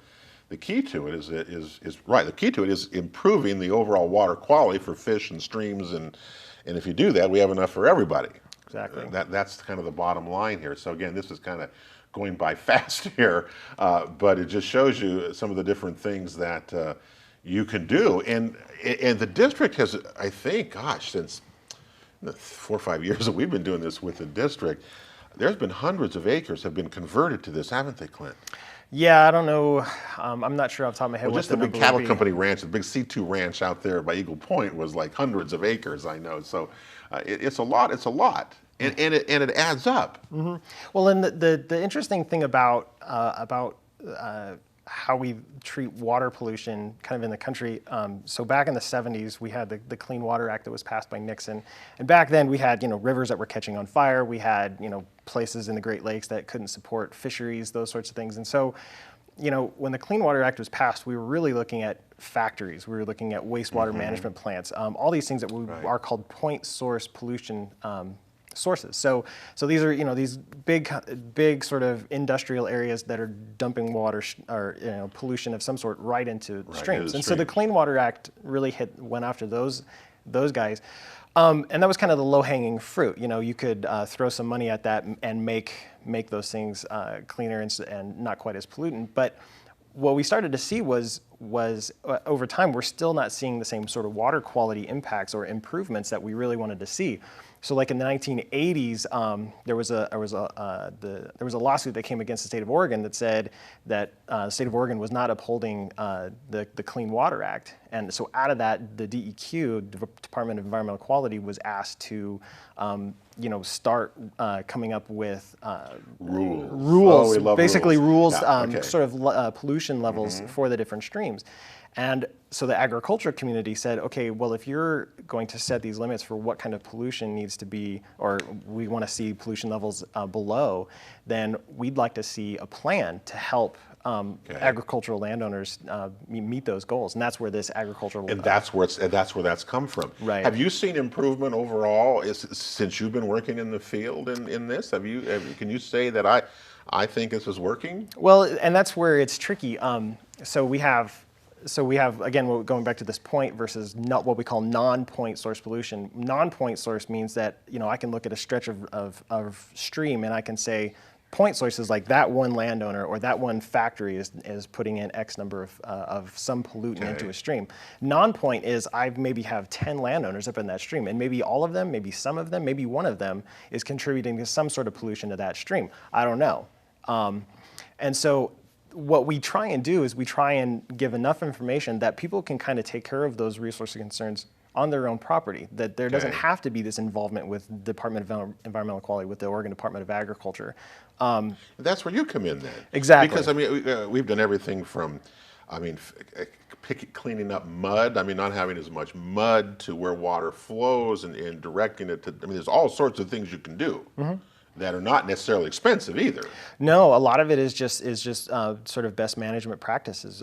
key to it is right. The key to it is improving the overall water quality for fish and streams, and if you do that, we have enough for everybody. Exactly. That's kind of the bottom line here. So again, this is kind of going by fast here, but it just shows you some of the different things that you can do. And the district has, I think, gosh, since the 4 or 5 years that we've been doing this with the district, there's been hundreds of acres have been converted to this, haven't they, Clint? Yeah, I don't know. I'm not sure off the top of my head. Well, just the big cattle company ranch, the big C2 ranch out there by Eagle Point was like hundreds of acres, I know. So it's a lot. It's a lot. And it adds up. Mm-hmm. Well, and the interesting thing about how we treat water pollution kind of in the country, so back in the 70s, we had the Clean Water Act that was passed by Nixon. And back then we had, rivers that were catching on fire. We had, places in the Great Lakes that couldn't support fisheries, those sorts of things. And so, when the Clean Water Act was passed, we were really looking at factories. We were looking at wastewater management plants, all these things that are called point source pollution sources. So these are these big sort of industrial areas that are dumping water or pollution of some sort right into streams. And so the Clean Water Act really went after those guys. And that was kind of the low-hanging fruit. You could throw some money at that and make those things cleaner and not quite as pollutant. But what we started to see was over time, we're still not seeing the same sort of water quality impacts or improvements that we really wanted to see. So, like in the 1980s, there was a lawsuit that came against the state of Oregon that said that the state of Oregon was not upholding the Clean Water Act, and so out of that, the DEQ, Department of Environmental Quality, was asked to start coming up with rules, basically rules, sort of pollution levels for the different streams. And so the agriculture community said, okay, well, if you're going to set these limits for what kind of pollution needs to be, or we want to see pollution levels below, then we'd like to see a plan to help agricultural landowners meet those goals. And that's where this agricultural that's where that's come from. Right. Have you seen improvement overall since you've been working in the field in this? Can you say that I think this is working? Well, and that's where it's tricky. So we have, again, going back to this point versus not what we call non-point source pollution. Non-point source means that, I can look at a stretch of stream and I can say, point source is like that one landowner or that one factory is putting in X number of some pollutant into a stream. Non-point is I maybe have 10 landowners up in that stream, and maybe all of them, maybe some of them, maybe one of them is contributing to some sort of pollution to that stream. I don't know. And so what we try and do is we try and give enough information that people can kind of take care of those resource concerns on their own property, that there doesn't have to be this involvement with the Department of Environmental Quality, with the Oregon Department of Agriculture. That's where you come in then. Exactly. Because, we've done everything from, cleaning up mud. I mean, not having as much mud to where water flows and directing it to, I mean, there's all sorts of things you can do that are not necessarily expensive either. No, a lot of it is just sort of best management practices.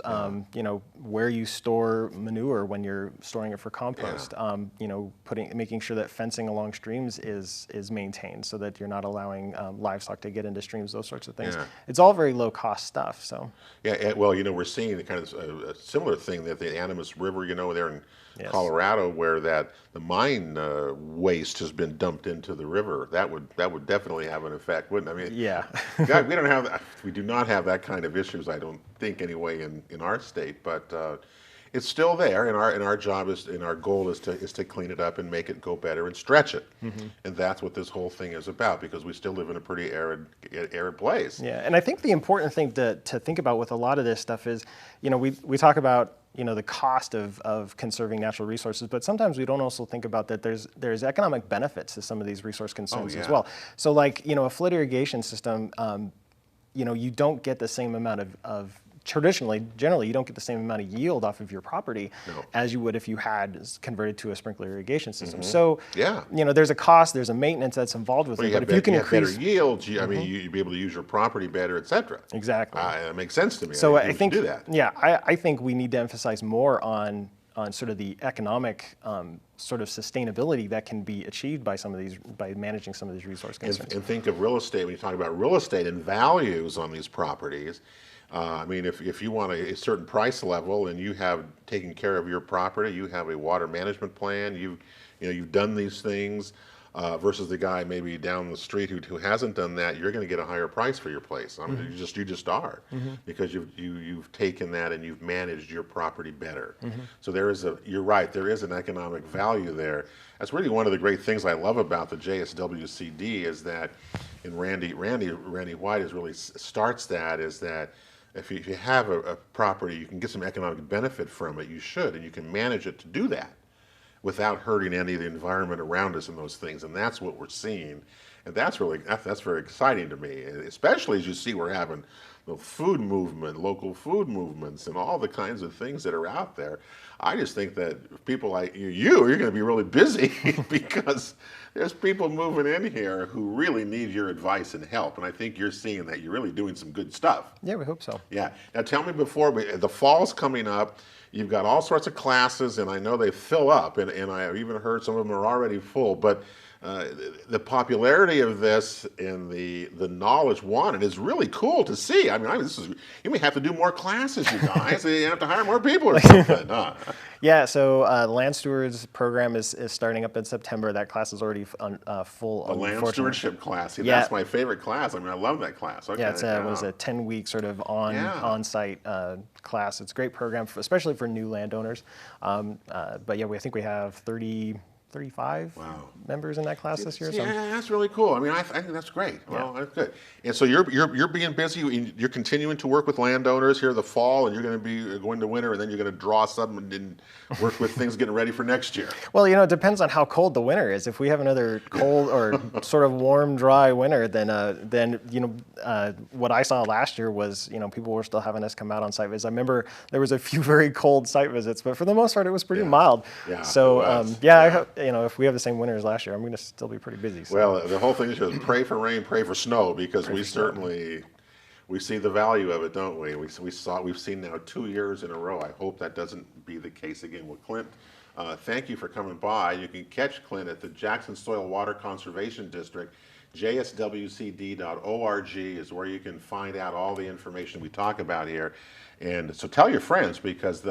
You know, where you store manure when you're storing it for compost. You know, making sure that fencing along streams is maintained so that you're not allowing livestock to get into streams. Those sorts of things. Yeah. It's all very low cost stuff. So. Yeah, well, you know, we're seeing the kind of a similar thing that the Animas River, you know, there in Yes. Colorado, where that the mine waste has been dumped into the river. That would definitely have an effect, wouldn't it? I mean, Yeah. God, we do not have that kind of issues. I don't think anyway in our state, but it's still there. And our job our goal is to clean it up and make it go better and stretch it. And that's what this whole thing is about, because we still live in a pretty arid place. Yeah, and I think the important thing to think about with a lot of this stuff is, you know, we talk about, you know, the cost of conserving natural resources, but sometimes we don't also think about that there's economic benefits to some of these resource concerns as well. So like, you know, a flood irrigation system, you know, you don't get the same amount of generally, you don't get the same amount of yield off of your property as you would if you had converted to a sprinkler irrigation system. So, you know, there's a cost, there's a maintenance that's involved with it. But if you can increase better yields, I mean, you'd be able to use your property better, et cetera. Exactly. That makes sense to me. So I think, do that. yeah, I think we need to emphasize more on sort of the economic sort of sustainability that can be achieved by by managing some of these resource concerns. And think of real estate, when you talk about real estate and values on these properties. I mean, if you want a certain price level and you have taken care of your property, you have a water management plan, you've done these things, versus the guy maybe down the street who hasn't done that, you're going to get a higher price for your place. I mean, you just are, because you've taken that and you've managed your property better. So you're right, there is an economic value there. That's really one of the great things I love about the JSWCD is that, and Randy White really starts that, is that if you have a property, you can get some economic benefit from it, you should, and you can manage it to do that without hurting any of the environment around us and those things. And that's what we're seeing. And that's very exciting to me, especially as you see we're having the food movement, local food movements, and all the kinds of things that are out there. I just think that people like you're going to be really busy because there's people moving in here who really need your advice and help. And I think you're seeing that you're really doing some good stuff. Yeah, we hope so. Yeah. Now tell me, the fall's coming up. You've got all sorts of classes, and I know they fill up, and I've even heard some of them are already full. But the popularity of this and the knowledge wanted is really cool to see. I mean, you may have to do more classes, you guys. You have to hire more people or something. Huh? Yeah, so the Land Stewards program is starting up in September. That class is already full. The Land Stewardship class. See, that's my favorite class. I mean, I love that class. Okay. Yeah, it's a 10-week sort of on-site class. It's a great program, especially for new landowners. But yeah, I think we have 35 members in that class this year. Yeah, that's really cool. I mean, I think that's great. Well, that's good. And so you're being busy. You're continuing to work with landowners here the fall, and you're going to be going to winter, and then you're going to draw some and work with things getting ready for next year. Well, you know, it depends on how cold the winter is. If we have another cold or sort of warm, dry winter, then you know, what I saw last year was, you know, people were still having us come out on site visits. I remember there was a few very cold site visits, but for the most part, it was pretty mild. Yeah. So I hope, you know, if we have the same winter as last year, I'm going to still be pretty busy. So. Well, the whole thing is just pray for rain, pray for snow, because we see the value of it, don't we? We've seen now 2 years in a row. I hope that doesn't be the case again with Clint. Thank you for coming by. You can catch Clint at the Jackson Soil Water Conservation District. JSWCD.org is where you can find out all the information we talk about here. And so tell your friends, because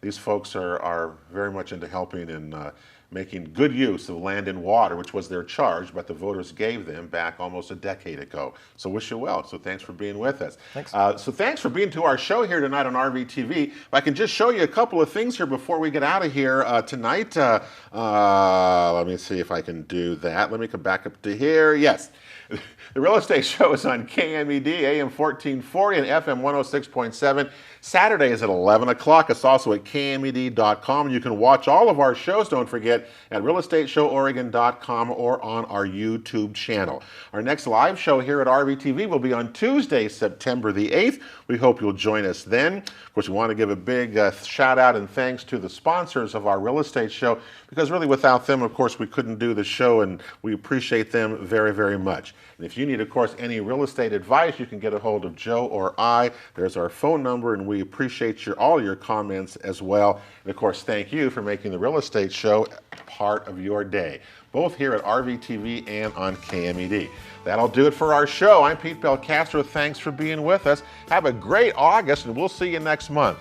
these folks are very much into helping and making good use of land and water, which was their charge, but the voters gave them back almost a decade ago. So wish you well. So thanks for being with us. Thanks. So thanks for being to our show here tonight on RVTV. If I can just show you a couple of things here before we get out of here tonight. Let me see if I can do that. Let me come back up to here. Yes. The Real Estate Show is on KMED, AM 1440 and FM 106.7. Saturday is at 11 o'clock. It's also at KMED.com. You can watch all of our shows. Don't forget, get at realestateshowOregon.com or on our YouTube channel. Our next live show here at RVTV will be on Tuesday, September the 8th. We hope you'll join us then. Of course, we want to give a big shout out and thanks to the sponsors of our real estate show, because really without them, of course, we couldn't do the show, and we appreciate them very, very much. And if you need, of course, any real estate advice, you can get a hold of Joe or I. There's our phone number, and we appreciate all your comments as well. And of course, thank you for making the real estate show part of your day, both here at RVTV and on KMED. That'll do it for our show. I'm Pete Belcastro. Thanks for being with us. Have a great August, and we'll see you next month.